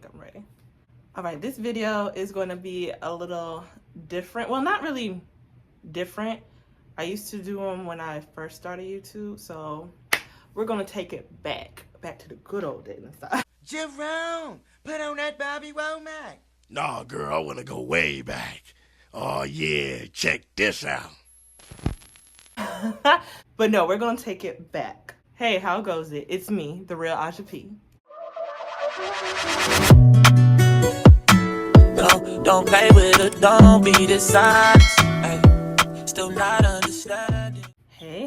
think I'm ready. All right, this video is going to be a little different. Well, not really different. I used to do them when I first started YouTube, so we're going to take it back to the good old days and stuff. Jerome, put on that Bobby Womack. Nah, girl, I want to go way back. Oh, yeah, check this out. But no, we're going to take it back. Hey, how goes it? It's me, the real Aja P. Don't play with it, don't be dishonest. Still not understanding. Hey,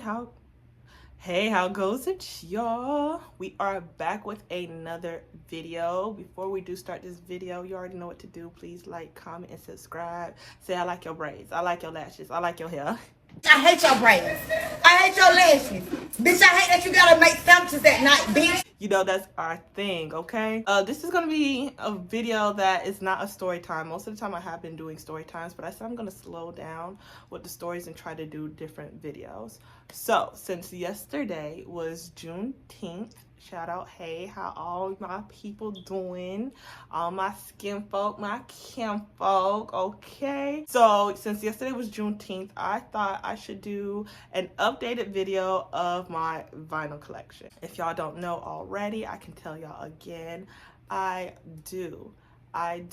how goes it, y'all? We are back with another video. Before we do start this video, you already know what to do. Please like, comment, and subscribe. Say I like your braids, I like your lashes, I like your hair. I hate your braids. I hate your lashes. Bitch, I hate that you gotta make sandwiches at night, bitch. You know, that's our thing, okay? This is gonna be a video that is not a story time. Most of the time I have been doing story times, but I said I'm gonna slow down with the stories and try to do different videos. So, since yesterday was Juneteenth, shout out, hey, how all my people doing? All my skin folk, my kin folk, okay? So, since yesterday was Juneteenth, I thought I should do an updated video of my vinyl collection. If y'all don't know already, I can tell y'all again, I do. Is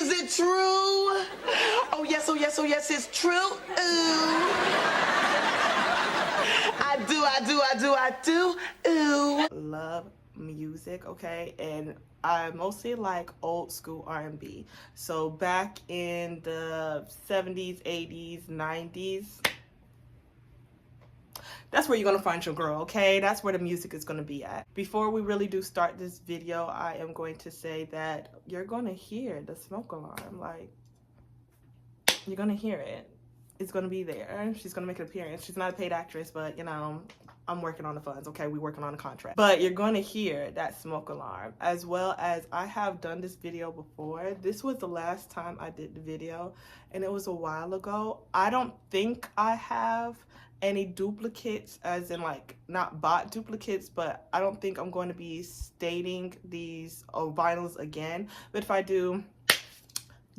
it true? Oh yes, it's true. Ooh. I do. Ooh. Love music, okay? And I mostly like old school R&B. So back in the 70s, 80s, 90s, that's where you're gonna find your girl, okay? That's where the music is gonna be at. Before we really do start this video, I am going to say that you're gonna hear the smoke alarm. Like, you're gonna hear it. It's gonna be there. She's gonna make an appearance. She's not a paid actress, but you know, I'm working on the funds, okay? We're working on a contract. But you're gonna hear that smoke alarm, as well as I have done this video before. This was the last time I did the video, and it was a while ago. I don't think I have any duplicates, as in like not bought duplicates, but I don't think I'm going to be stating these vinyls again. But if I do,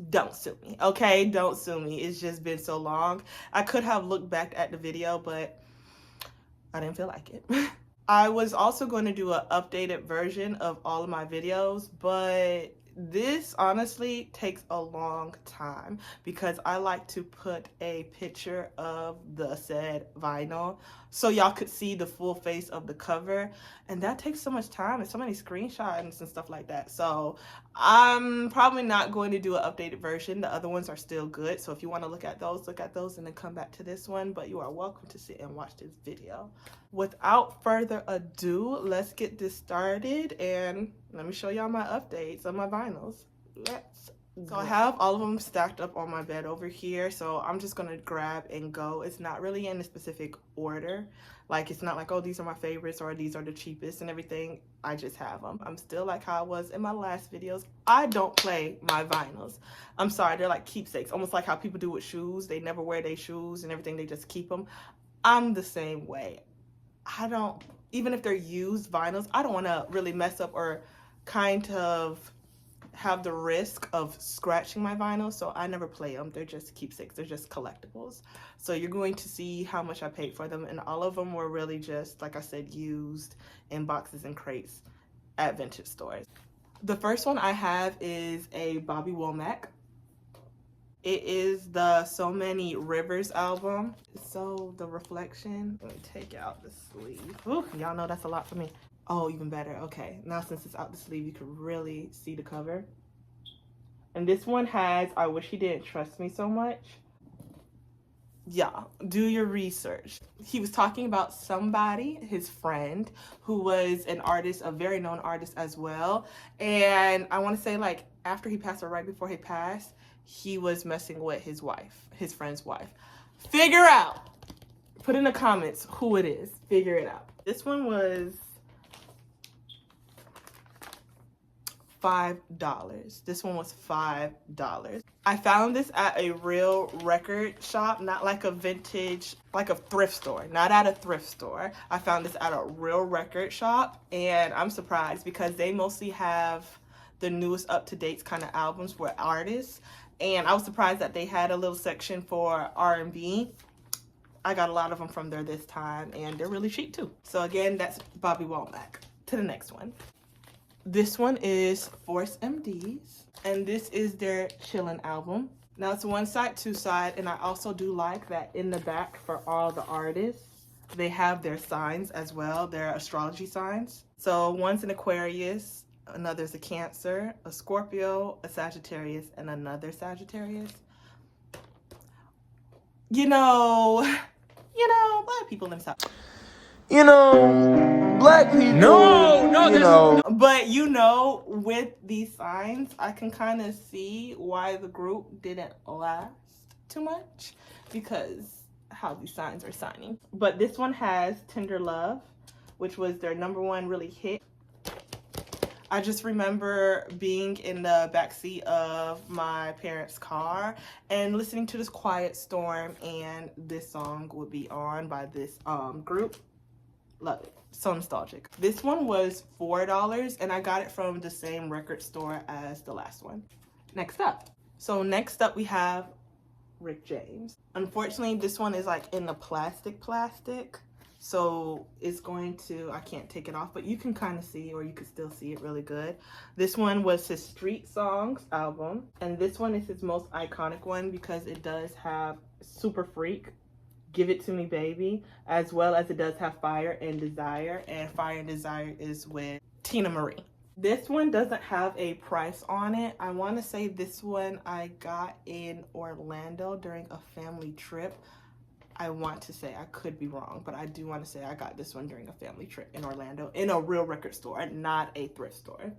don't sue me, okay? Don't sue me. It's just been so long. I could have looked back at the video, but I didn't feel like it. I was also going to do an updated version of all of my videos, but this honestly takes a long time because I like to put a picture of the said vinyl so y'all could see the full face of the cover, and that takes so much time and so many screenshots and stuff like that. So I'm probably not going to do an updated version. The other ones are still good, so if you want to look at those and then come back to this one, but you are welcome to sit and watch this video. Without further ado, let's get this started and let me show y'all my updates on my vinyls. Let's go. So I have all of them stacked up on my bed over here, so I'm just gonna grab and go. It's not really in a specific order. Like, it's not like, oh, these are my favorites or these are the cheapest and everything. I just have them. I'm still like how I was in my last videos. I don't play my vinyls. I'm sorry, they're like keepsakes, almost like how people do with shoes. They never wear their shoes and everything, they just keep them. I'm the same way. I don't, even if they're used vinyls, I don't want to really mess up or kind of have the risk of scratching my vinyl, so I never play them. They're just keepsakes, they're just collectibles. So you're going to see how much I paid for them, and all of them were really just, like I said, used in boxes and crates at vintage stores. The first one I have is a Bobby Womack. It is the So Many Rivers album. So the reflection, let me take out the sleeve. Ooh, y'all know that's a lot for me. Oh, even better. Okay, now since it's out the sleeve, you can really see the cover. And this one has I Wish He Didn't Trust Me So Much. Yeah, do your research. He was talking about somebody, his friend, who was an artist, a very known artist as well. And I want to say, like, after he passed or right before he passed, he was messing with his wife, his friend's wife. Figure out. Put in the comments who it is. Figure it out. This one was $5. This one was $5. I found this at a real record shop, not like a vintage, like a thrift store, not at a thrift store. I found this at a real record shop, and I'm surprised because they mostly have the newest up-to-date kind of albums for artists. And I was surprised that they had a little section for R&B. I got a lot of them from there this time, and they're really cheap too. So again, that's Bobby Womack. To the next one. This one is Force MDs, and this is their Chillin' album. Now it's one side, two side, and I also do like that in the back for all the artists, they have their signs as well, their astrology signs. So one's an Aquarius, another's a Cancer, a Scorpio, a Sagittarius, and another Sagittarius. You know, black people themselves. You know, black people. But with these signs, I can kind of see why the group didn't last too much because how these signs are signing. But this one has Tender Love, which was their #1 really hit. I just remember being in the backseat of my parents' car and listening to this Quiet Storm, and this song would be on by this group. Love it. So nostalgic. This one was $4, and I got it from the same record store as the last one. Next up. So next up we have Rick James. Unfortunately, this one is like in the plastic. So it's going to, I can't take it off, but you can kind of see, or you can still see it really good. This one was his Street Songs album, and this one is his most iconic one because it does have Super Freak, Give It To Me Baby, as well as it does have Fire and Desire, and Fire and Desire is with Tina Marie. This one doesn't have a price on it. I want to say this one I got in Orlando during a family trip. I want to say, I could be wrong, but I do want to say I got this one during a family trip in Orlando in a real record store, not a thrift store.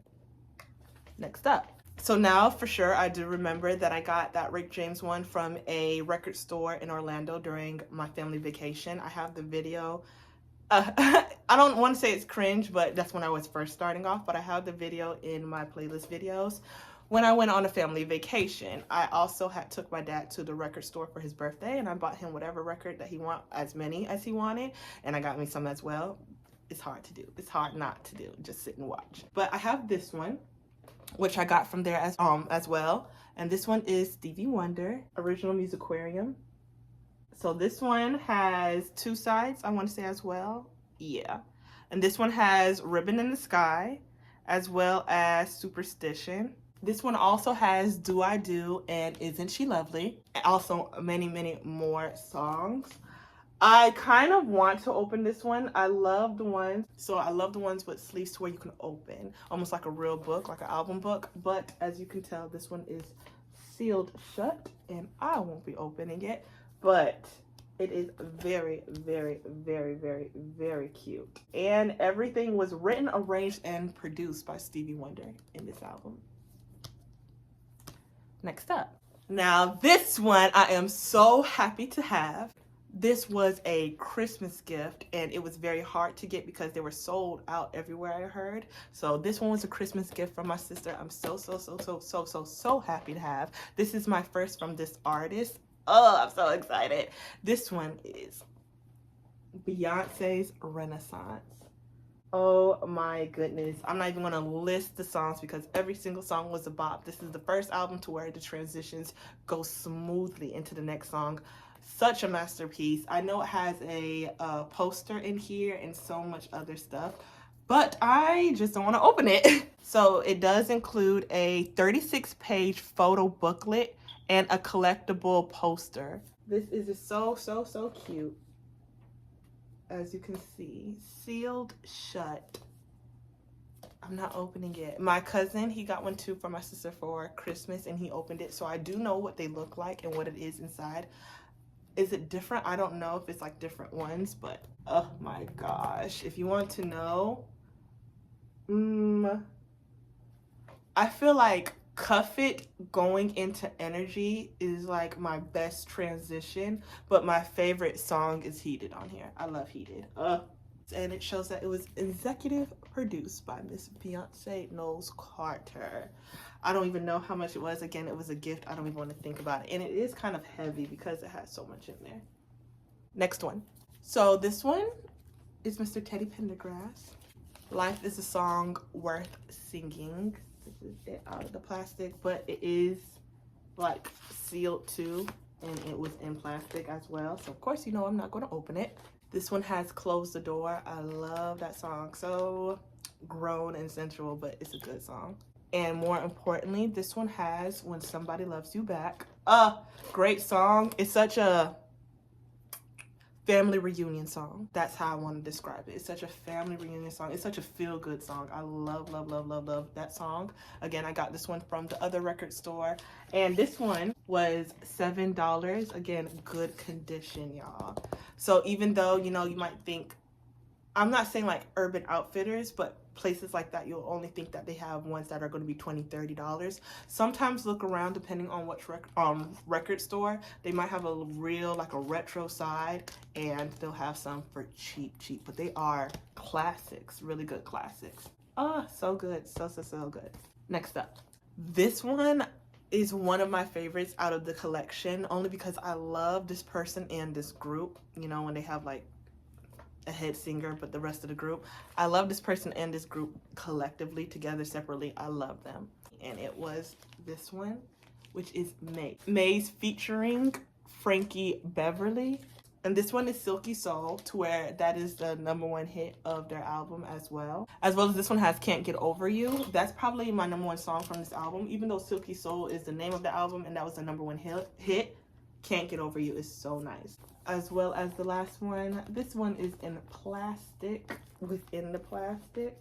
Next up. So now for sure I do remember that I got that Rick James one from a record store in Orlando during my family vacation. I have the video. I don't want to say it's cringe, but that's when I was first starting off, but I have the video in my playlist videos. When I went on a family vacation, I also took my dad to the record store for his birthday, and I bought him whatever record that he wanted, as many as he wanted, and I got me some as well. It's hard to do. It's hard not to do. Just sit and watch. But I have this one, which I got from there as well, and this one is Stevie Wonder, Original Musicarium. So this one has two sides, I want to say as well. Yeah. And this one has Ribbon in the Sky, as well as Superstition. This one also has Do I Do and Isn't She Lovely? And also many more songs. I kind of want to open this one. I love the ones. So I love the ones with sleeves to where you can open, almost like a real book, like an album book. But as you can tell, this one is sealed shut, and I won't be opening it. But it is very cute. And everything was written, arranged, and produced by Stevie Wonder in this album. Next up. Now this one I am so happy to have. This was a Christmas gift, and it was very hard to get because they were sold out everywhere, I heard. So this one was a Christmas gift from my sister. I'm so happy to have. This is my first from this artist. Oh, I'm so excited. This one is Beyonce's Renaissance. Oh my goodness. I'm not even gonna list the songs because every single song was a bop. This is the first album to where the transitions go smoothly into the next song. Such a masterpiece. I know it has a poster in here and so much other stuff, but I just don't want to open it. So it does include a 36-page photo booklet and a collectible poster. This is just so cute. As you can see, sealed shut. I'm not opening it. My cousin, he got one too for my sister for Christmas, and he opened it, so I do know what they look like and what it is inside. Is it different? I don't know if it's like different ones, but oh my gosh. If you want to know, I feel like Cuff It going into Energy is like my best transition, but my favorite song is Heated on here. I love Heated. And it shows that it was executive produced by Miss Beyonce Knowles Carter. I don't even know how much it was. Again, it was a gift. I don't even want to think about it. And it is kind of heavy because it has so much in there. Next one. So this one is Mr. Teddy Pendergrass. Life is a Song Worth Singing. This is it out of the plastic, but it is like sealed too, and it was in plastic as well. So of course, you know, I'm not going to open it. This one has Close the Door. I love that song. So grown and sensual, but it's a good song. And more importantly, this one has When Somebody Loves You Back. Great song. It's such a family reunion song. That's how I want to describe it. It's such a family reunion song. It's such a feel-good song. I love, love, love, love, love that song. Again, I got this one from the other record store, and this one was $7. Again, good condition, y'all. So even though, you know, you might think, I'm not saying like Urban Outfitters, but places like that, you'll only think that they have ones that are going to be $20, $30. Sometimes look around, depending on which record store. They might have a real, like a retro side, and they'll have some for cheap, but they are classics, really good classics. So good, so good. Next up, this one is one of my favorites out of the collection, only because I love this person and this group. You know, when they have like a head singer, but the rest of the group, I love this person and this group collectively. Together, separately, I love them. And it was this one, which is Maze featuring Frankie Beverly. And this one is Silky Soul, to where that is the #1 hit of their album as well as this one has Can't Get Over You. That's probably my #1 song from this album, even though Silky Soul is the name of the album and that was the #1 hit. Can't Get Over You is so nice. As well as the last one. This one is in plastic, within the plastic,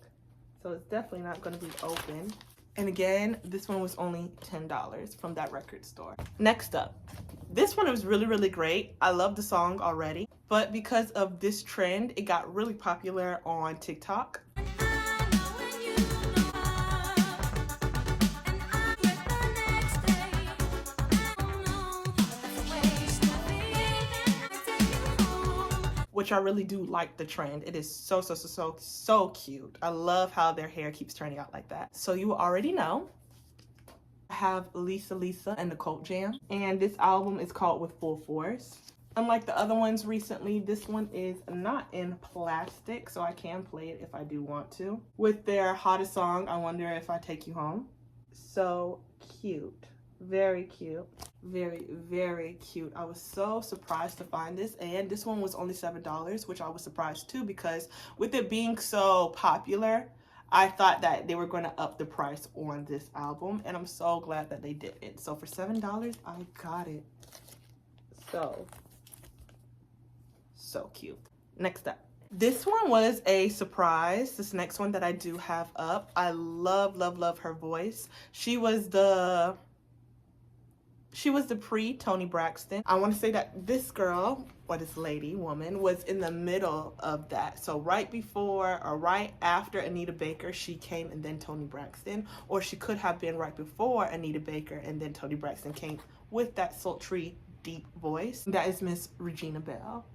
so it's definitely not going to be open. And again, this one was only $10 from that record store. Next up, this one was really, really great. I love the song already, but because of this trend, it got really popular on TikTok. Which I really do like the trend. It is so cute. I love how their hair keeps turning out like that. So you already know, I have Lisa and the Cult Jam, and this album is called With Full Force. Unlike the other ones recently, this one is not in plastic, so I can play it if I do want to. With their hottest song, I Wonder If I Take You Home. So cute. Very cute. Very, very cute. I was so surprised to find this, and this one was only $7, which I was surprised too, because with it being so popular, I thought that they were going to up the price on this album, and I'm so glad that they did it. So for $7, I got it. So cute. Next up, this one was a surprise. This next one that I do have up, I love, love, love her voice. She was the pre-Toni Braxton. I want to say that this girl, or this woman, was in the middle of that. So right before or right after Anita Baker, she came, and then Toni Braxton. Or she could have been right before Anita Baker, and then Toni Braxton came with that sultry, deep voice. That is Miss Regina Belle.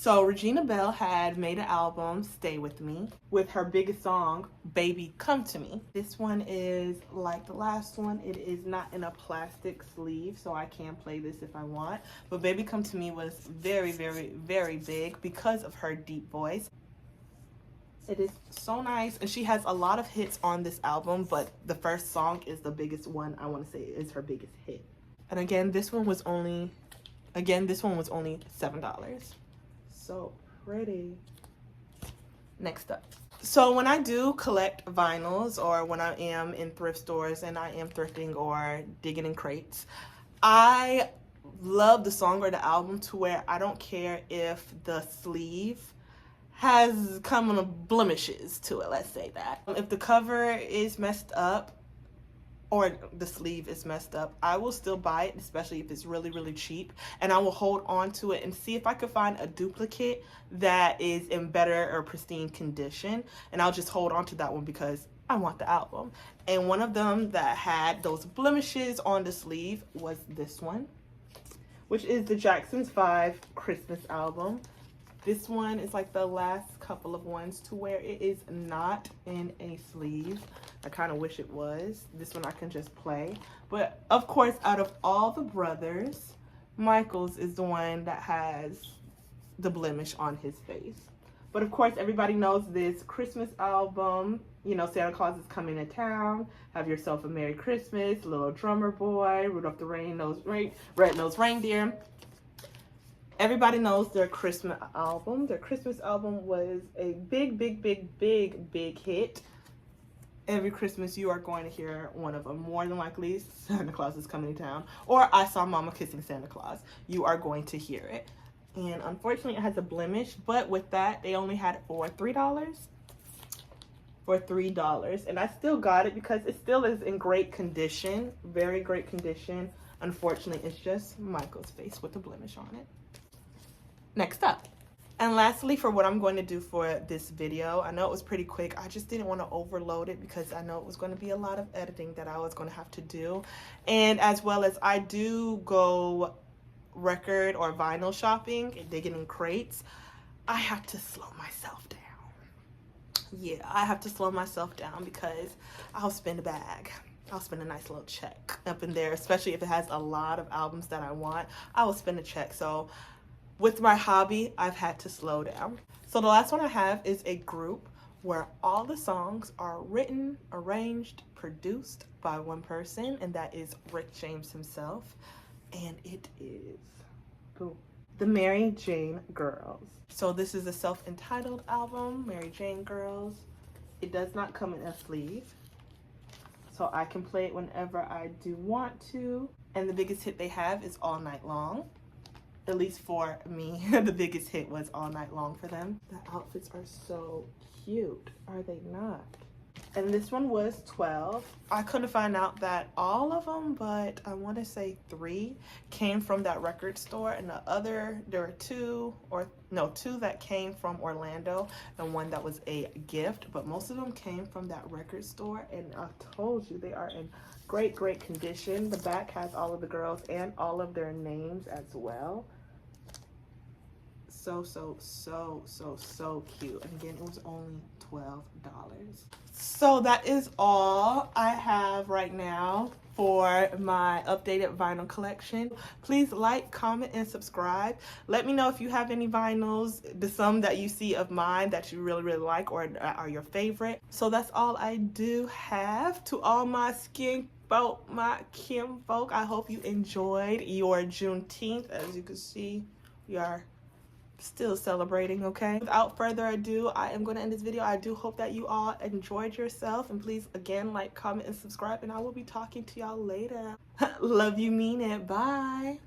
So Regina Belle had made an album, Stay With Me, with her biggest song, Baby Come To Me. This one is like the last one. It is not in a plastic sleeve, so I can play this if I want. But Baby Come To Me was very, very, very big because of her deep voice. It is so nice, and she has a lot of hits on this album, but the first song is the biggest one. I want to say is her biggest hit. And again, this one was only $7. So pretty. Next up, so when I do collect vinyls, or when I am in thrift stores and I am thrifting or digging in crates, I love the song or the album to where I don't care if the sleeve has come on blemishes to it, let's say that. If the cover is messed up or the sleeve is messed up, I will still buy it, especially if it's really, really cheap, and I will hold on to it and see if I could find a duplicate that is in better or pristine condition, and I'll just hold on to that one because I want the album. And one of them that had those blemishes on the sleeve was this one, which is the Jackson's 5 Christmas album. This one is like the last couple of ones to where it is not in a sleeve. I kind of wish it was. This one I can just play. But of course, out of all the brothers, Michael's is the one that has the blemish on his face. But of course, everybody knows this Christmas album. You know, Santa Claus is coming to town. Have yourself a Merry Christmas, Little Drummer Boy, Rudolph the Red-Nosed Reindeer. Everybody knows their Christmas album. Their Christmas album was a big hit. Every Christmas you are going to hear one of them. More than likely, Santa Claus is coming to town, or I Saw Mama Kissing Santa Claus. You are going to hear it. And unfortunately it has a blemish, but with that they only had it for $3. For $3, and I still got it because it still is in great condition, very great condition. Unfortunately, it's just Michael's face with a blemish on it. Next up, and lastly, for what I'm going to do for this video, I know it was pretty quick. I just didn't want to overload it because I know it was going to be a lot of editing that I was going to have to do, and as well as I do go record or vinyl shopping and digging in crates, I have to slow myself down. Yeah, I have to slow myself down because I'll spend a bag. I'll spend a nice little check up in there, especially if it has a lot of albums that I want. I will spend a check. So with my hobby, I've had to slow down. So the last one I have is a group where all the songs are written, arranged, produced by one person, and that is Rick James himself. And it is the Mary Jane Girls. So this is a self-entitled album, Mary Jane Girls. It does not come in a sleeve, so I can play it whenever I do want to. And the biggest hit they have is All Night Long. At least for me, the biggest hit was All Night Long for them. The outfits are so cute, are they not? And this one was $12. I couldn't find out that all of them, but I want to say 3 came from that record store, and there were 2 that came from Orlando and 1 that was a gift, but most of them came from that record store. And I told you, they are in great condition. The back has all of the girls and all of their names as well. So cute. And again, it was only $12. So that is all I have right now for my updated vinyl collection. Please like, comment, and subscribe. Let me know if you have any vinyls, some that you see of mine that you really like or are your favorite. So that's all I do have. To all my kinfolk, I hope you enjoyed your Juneteenth. As you can see, we are still celebrating, okay? Without further ado, I am going to end this video. I do hope that you all enjoyed yourself, and please again like, comment, and subscribe, and I will be talking to y'all later. Love you, mean it. Bye.